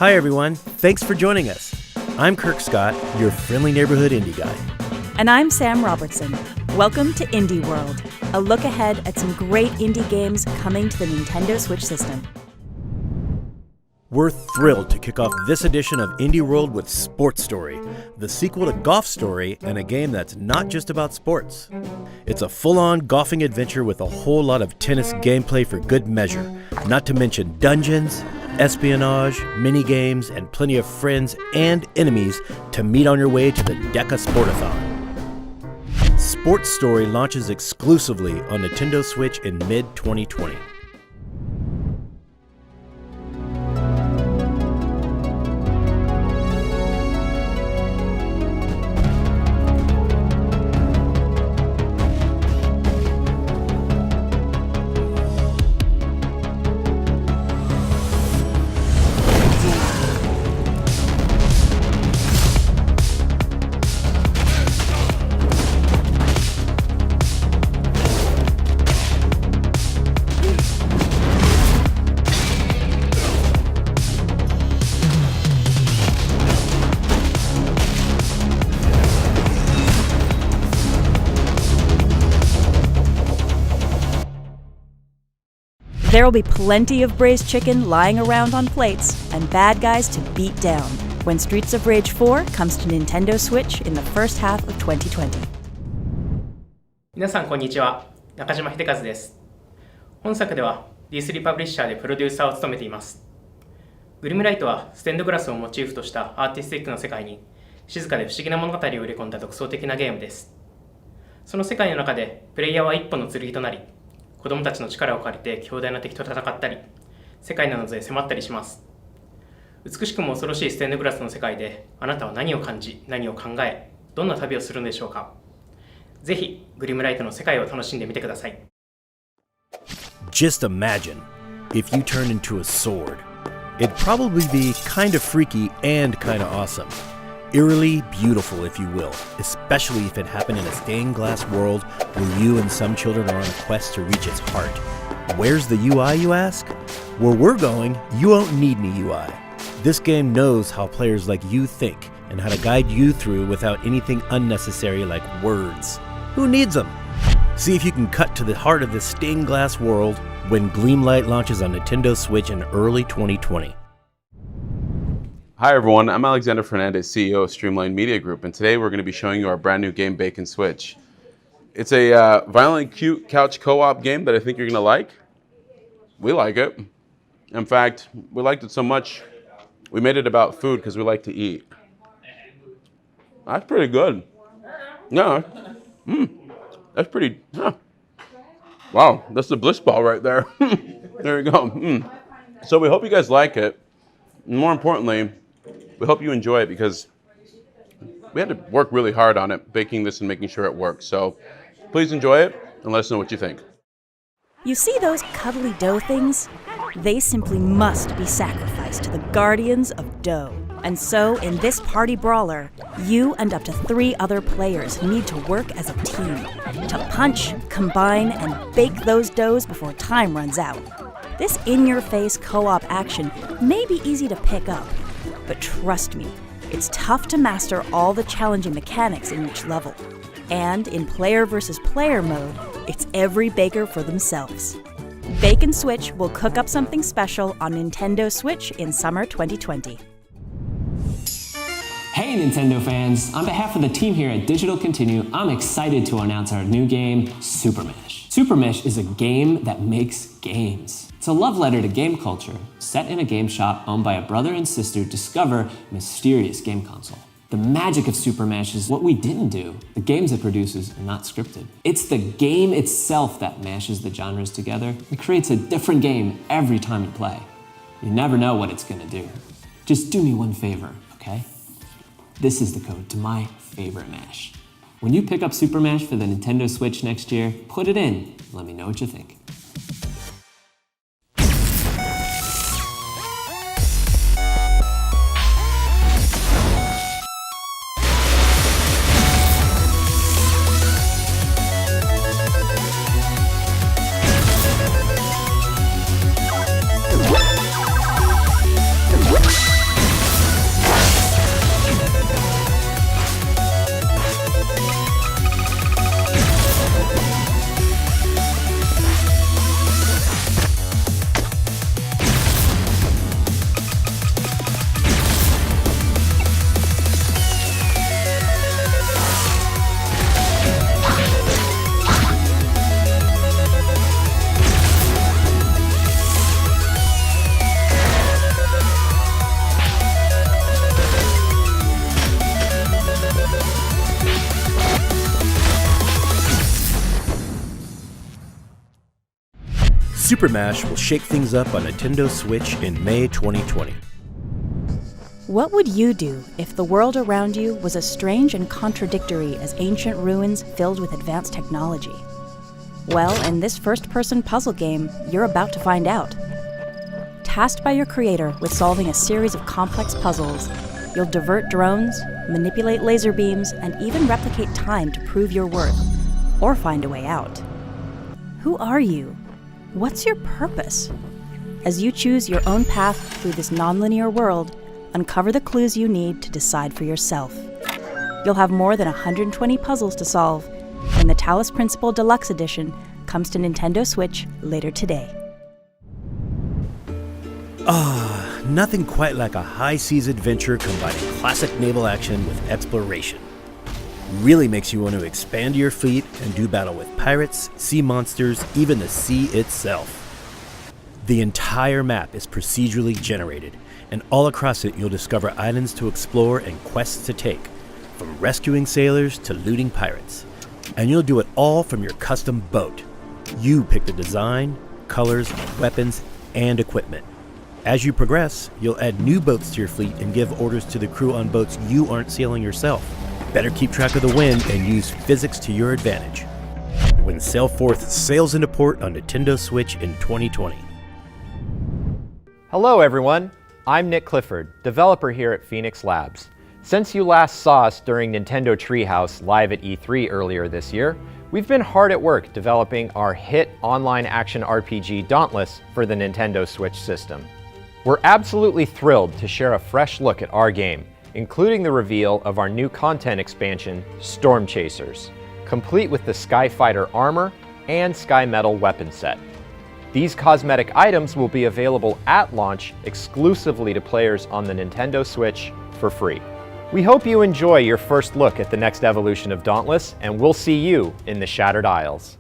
Hi everyone, thanks for joining us. I'm Kirk Scott, your friendly neighborhood indie guy. And I'm Sam Robertson. Welcome to Indie World, a look ahead at some great indie games coming to the Nintendo Switch system. We're thrilled to kick off this edition of Indie World with Sports Story, the sequel to Golf Story and a game that's not just about sports. It's a full-on golfing adventure with a whole lot of tennis gameplay for good measure, not to mention dungeons, espionage, mini-games, and plenty of friends and enemies to meet on your way to the Deca Sportathon. Sports Story launches exclusively on Nintendo Switch in mid-2020. There will be plenty of braised chicken lying around on plates and bad guys to beat down when Streets of Rage 4 comes to Nintendo Switch in the first half of 2020. 皆さんこんにちは、中島秀和です。本作では D3 パブリッシャーでプロデューサーを務めています。グリムライトはステンドグラスをモチーフとしたアーティスティックな世界に静かで不思議な物語を入れ込んだ独創的なゲームです。その世界の中でプレイヤーは一本の剣となり、子供たちの力を借りて強大な敵と戦ったり、世界の謎へ迫ったりします。美しくも恐ろしいステンドグラスの世界で、あなたは何を感じ、何を考え、どんな旅をするんでしょうか。ぜひ、グリムライトの世界を楽しんでみてください。Just imagine if you turned into a sword. It'd probably be kind of freaky and kind of awesome. Eerily beautiful, if you will, especially if it happened in a stained glass world where you and some children are on a quest to reach its heart. Where's the UI, you ask? Where we're going, you won't need any UI. This game knows how players like you think and how to guide you through without anything unnecessary like words. Who needs them? See if you can cut to the heart of this stained glass world when Gleamlight launches on Nintendo Switch in early 2020. Hi everyone, I'm Alexander Fernandez, CEO of Streamline Media Group, and today we're going to be showing you our brand new game, Bacon Switch. It's a violently cute couch co-op game that I think you're going to like. We like it. In fact, we liked it so much, we made it about food because we like to eat. That's pretty good. Yeah. That's pretty, wow, that's the bliss ball right there. There you go. So we hope you guys like it. And more importantly, we hope you enjoy it because we had to work really hard on it, baking this and making sure it works. So please enjoy it and let us know what you think. You see those cuddly dough things? They simply must be sacrificed to the guardians of dough. And so, in this party brawler, you and up to 3 other players need to work as a team to punch, combine, and bake those doughs before time runs out. This in-your-face co-op action may be easy to pick up, but trust me, it's tough to master all the challenging mechanics in each level. And in player versus player mode, it's every baker for themselves. Bacon Switch will cook up something special on Nintendo Switch in summer 2020. Hey Nintendo fans! On behalf of the team here at Digital Continue, I'm excited to announce our new game, Super Mesh. Super Mesh is a game that makes games. It's a love letter to game culture, set in a game shop owned by a brother and sister who discover a mysterious game console. The magic of Super Mesh is what we didn't do. The games it produces are not scripted. It's the game itself that mashes the genres together and creates a different game every time you play. You never know what it's gonna do. Just do me one favor, okay? This is the code to my favorite mash. When you pick up Super Mesh for the Nintendo Switch next year, put it in. Let me know what you think. Super Mash will shake things up on Nintendo Switch in May 2020. What would you do if the world around you was as strange and contradictory as ancient ruins filled with advanced technology? Well, in this first-person puzzle game, you're about to find out. Tasked by your creator with solving a series of complex puzzles, you'll divert drones, manipulate laser beams, and even replicate time to prove your worth, or find a way out. Who are you? What's your purpose? As you choose your own path through this nonlinear world, uncover the clues you need to decide for yourself. You'll have more than 120 puzzles to solve, and the Talos Principle Deluxe Edition comes to Nintendo Switch later today. Nothing quite like a high-seas adventure combining classic naval action with exploration. Really makes you want to expand your fleet and do battle with pirates, sea monsters, even the sea itself. The entire map is procedurally generated, and all across it you'll discover islands to explore and quests to take, from rescuing sailors to looting pirates. And you'll do it all from your custom boat. You pick the design, colors, weapons, and equipment. As you progress, you'll add new boats to your fleet and give orders to the crew on boats you aren't sailing yourself. Better keep track of the wind and use physics to your advantage. When Sailforth sails into port on Nintendo Switch in 2020. Hello everyone, I'm Nick Clifford, developer here at Phoenix Labs. Since you last saw us during Nintendo Treehouse live at E3 earlier this year, we've been hard at work developing our hit online action RPG Dauntless for the Nintendo Switch system. We're absolutely thrilled to share a fresh look at our game, including the reveal of our new content expansion, Storm Chasers, complete with the Skyfighter armor and Sky Metal weapon set. These cosmetic items will be available at launch exclusively to players on the Nintendo Switch for free. We hope you enjoy your first look at the next evolution of Dauntless, and we'll see you in the Shattered Isles.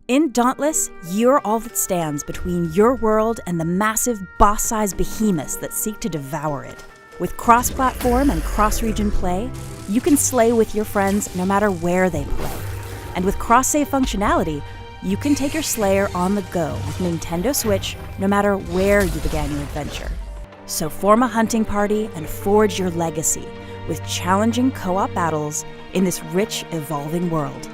In Dauntless, you're all that stands between your world and the massive, boss-sized behemoths that seek to devour it. With cross-platform and cross-region play, you can slay with your friends no matter where they play. And with cross-save functionality, you can take your slayer on the go with Nintendo Switch no matter where you began your adventure. So form a hunting party and forge your legacy with challenging co-op battles in this rich, evolving world.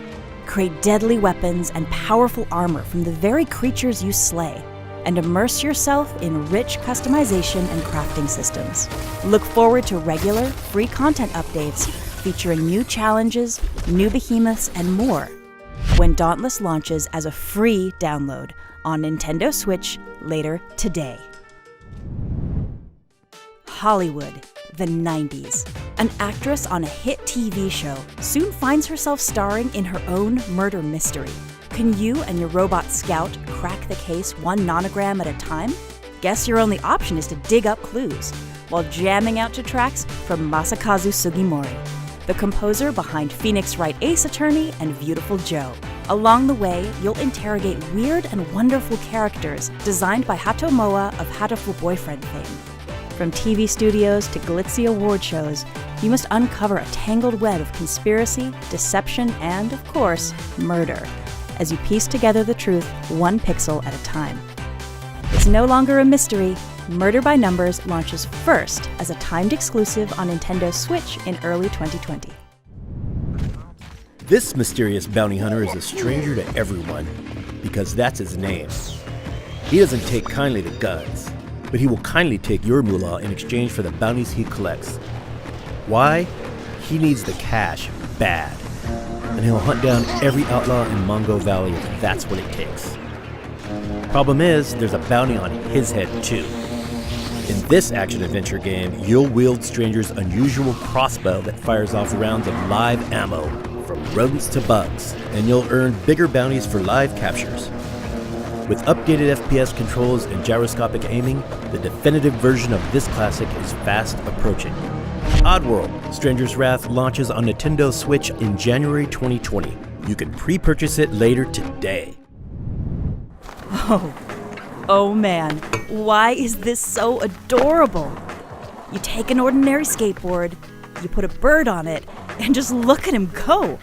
Create deadly weapons and powerful armor from the very creatures you slay, and immerse yourself in rich customization and crafting systems. Look forward to regular, free content updates featuring new challenges, new behemoths, and more when Dauntless launches as a free download on Nintendo Switch later today. Hollywood, the 90s. An actress on a hit TV show soon finds herself starring in her own murder mystery. Can you and your robot scout crack the case one nonogram at a time? Guess your only option is to dig up clues while jamming out to tracks from Masakazu Sugimori, the composer behind Phoenix Wright Ace Attorney and Beautiful Joe. Along the way, you'll interrogate weird and wonderful characters designed by Hato Moa of Hatoful Boyfriend fame. From TV studios to glitzy award shows, you must uncover a tangled web of conspiracy, deception, and, of course, murder, as you piece together the truth one pixel at a time. It's no longer a mystery. Murder by Numbers launches first as a timed exclusive on Nintendo Switch in early 2020. This mysterious bounty hunter is a stranger to everyone because that's his name. He doesn't take kindly to guns, but he will kindly take your moolah in exchange for the bounties he collects. Why? He needs the cash bad, and he'll hunt down every outlaw in Mongo Valley if that's what it takes. Problem is, there's a bounty on his head too. In this action-adventure game, you'll wield Stranger's unusual crossbow that fires off rounds of live ammo from rodents to bugs, and you'll earn bigger bounties for live captures. With updated FPS controls and gyroscopic aiming, the definitive version of this classic is fast approaching. Oddworld: Stranger's Wrath launches on Nintendo Switch in January 2020. You can pre-purchase it later today. Oh man, why is this so adorable? You take an ordinary skateboard, you put a bird on it, and just look at him go.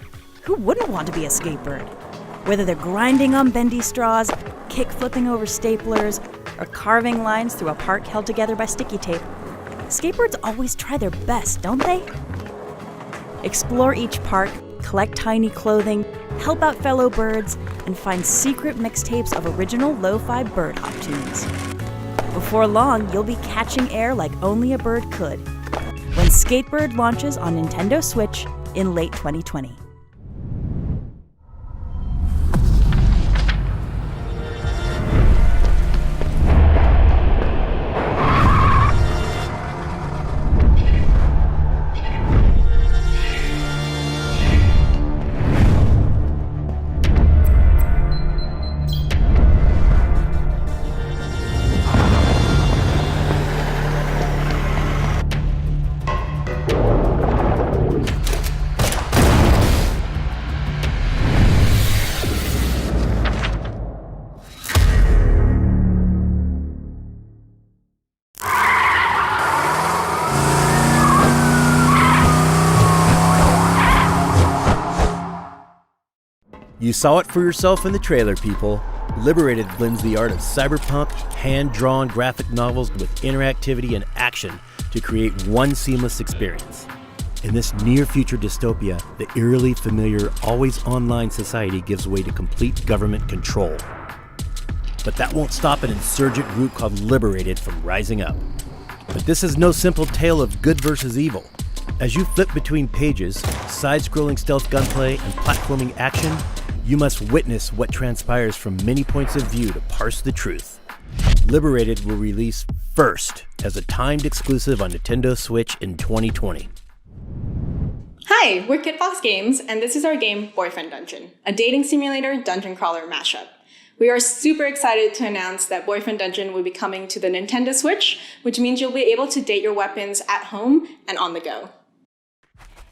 Who wouldn't want to be a skatebird? Whether they're grinding on bendy straws, kick-flipping over staplers, or carving lines through a park held together by sticky tape, skateboards always try their best, don't they? Explore each park, collect tiny clothing, help out fellow birds, and find secret mixtapes of original lo-fi bird hop tunes. Before long, you'll be catching air like only a bird could, when Skatebird launches on Nintendo Switch in late 2020. You saw it for yourself in the trailer, people. Liberated blends the art of cyberpunk, hand-drawn graphic novels with interactivity and action to create one seamless experience. In this near-future dystopia, the eerily familiar, always-online society gives way to complete government control. But that won't stop an insurgent group called Liberated from rising up. But this is no simple tale of good versus evil. As you flip between pages, side-scrolling stealth gunplay, and platforming action, you must witness what transpires from many points of view to parse the truth. Liberated will release first as a timed exclusive on Nintendo Switch in 2020. Hi, we're Kid Fox Games, and this is our game Boyfriend Dungeon, a dating simulator dungeon crawler mashup. We are super excited to announce that Boyfriend Dungeon will be coming to the Nintendo Switch, which means you'll be able to date your weapons at home and on the go.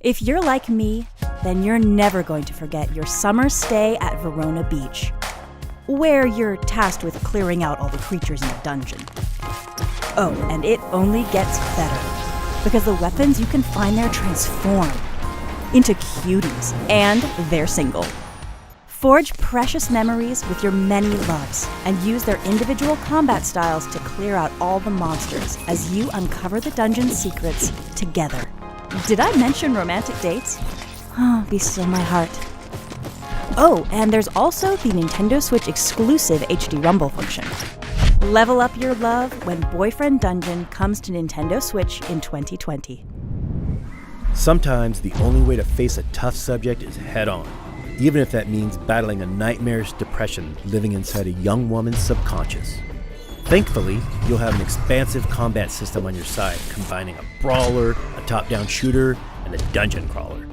If you're like me, then you're never going to forget your summer stay at Verona Beach, where you're tasked with clearing out all the creatures in the dungeon. Oh, and it only gets better, because the weapons you can find there transform into cuties, and they're single. Forge precious memories with your many loves, and use their individual combat styles to clear out all the monsters as you uncover the dungeon's secrets together. Did I mention romantic dates? Oh, be still my heart. Oh, and there's also the Nintendo Switch exclusive HD Rumble function. Level up your love when Boyfriend Dungeon comes to Nintendo Switch in 2020. Sometimes the only way to face a tough subject is head-on, even if that means battling a nightmarish depression living inside a young woman's subconscious. Thankfully, you'll have an expansive combat system on your side, combining a brawler, a top-down shooter, and a dungeon crawler.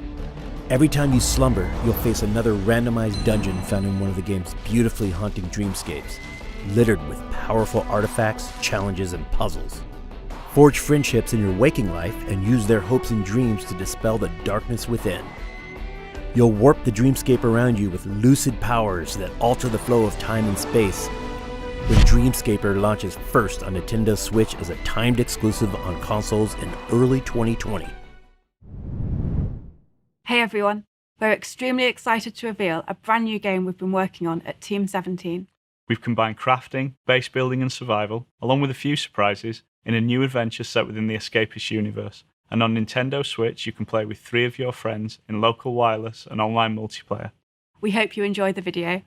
Every time you slumber, you'll face another randomized dungeon found in one of the game's beautifully haunting dreamscapes, littered with powerful artifacts, challenges, and puzzles. Forge friendships in your waking life and use their hopes and dreams to dispel the darkness within. You'll warp the dreamscape around you with lucid powers that alter the flow of time and space, when Dreamscaper launches first on Nintendo Switch as a timed exclusive on consoles in early 2020. Hey everyone, we're extremely excited to reveal a brand new game we've been working on at Team 17. We've combined crafting, base building and survival, along with a few surprises, in a new adventure set within the Escapist universe, And on Nintendo Switch, you can play with 3 of your friends in local wireless and online multiplayer. We hope you enjoy the video.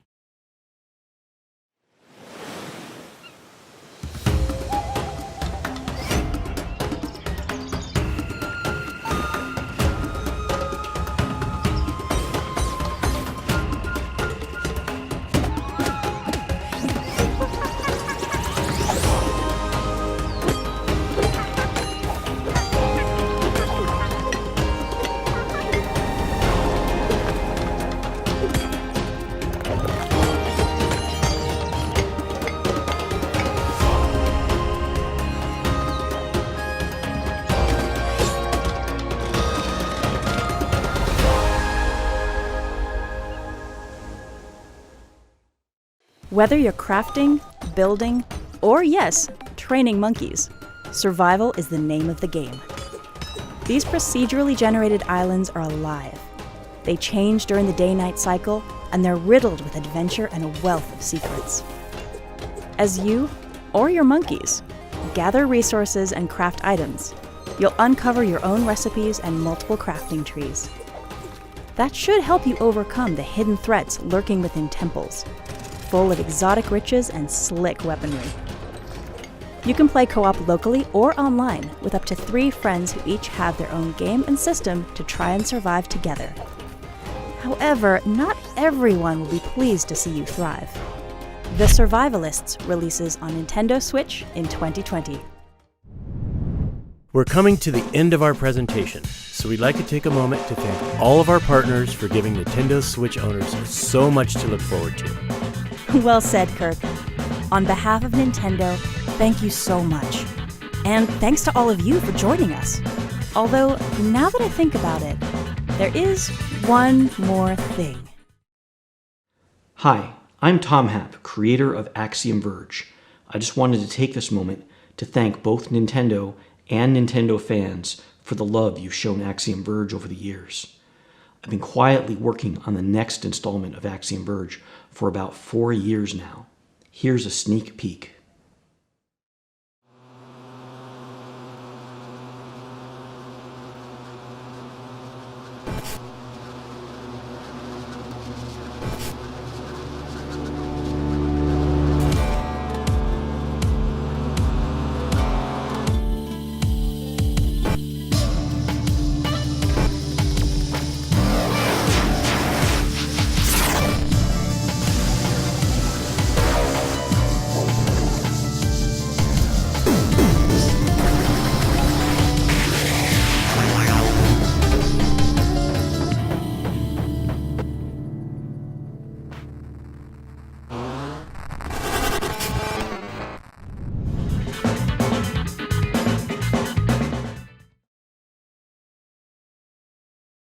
Whether you're crafting, building, or yes, training monkeys, survival is the name of the game. These procedurally generated islands are alive. They change during the day-night cycle, and they're riddled with adventure and a wealth of secrets. As you, or your monkeys, gather resources and craft items, you'll uncover your own recipes and multiple crafting trees. That should help you overcome the hidden threats lurking within temples, full of exotic riches and slick weaponry. You can play co-op locally or online with up to 3 friends who each have their own game and system to try and survive together. However, not everyone will be pleased to see you thrive. The Survivalists releases on Nintendo Switch in 2020. We're coming to the end of our presentation, so we'd like to take a moment to thank all of our partners for giving Nintendo Switch owners so much to look forward to. Well said, Kirk. On behalf of Nintendo, thank you so much. And thanks to all of you for joining us. Although, now that I think about it, there is one more thing. Hi, I'm Tom Happ, creator of Axiom Verge. I just wanted to take this moment to thank both Nintendo and Nintendo fans for the love you've shown Axiom Verge over the years. I've been quietly working on the next installment of Axiom Verge for about 4 years now. Here's a sneak peek.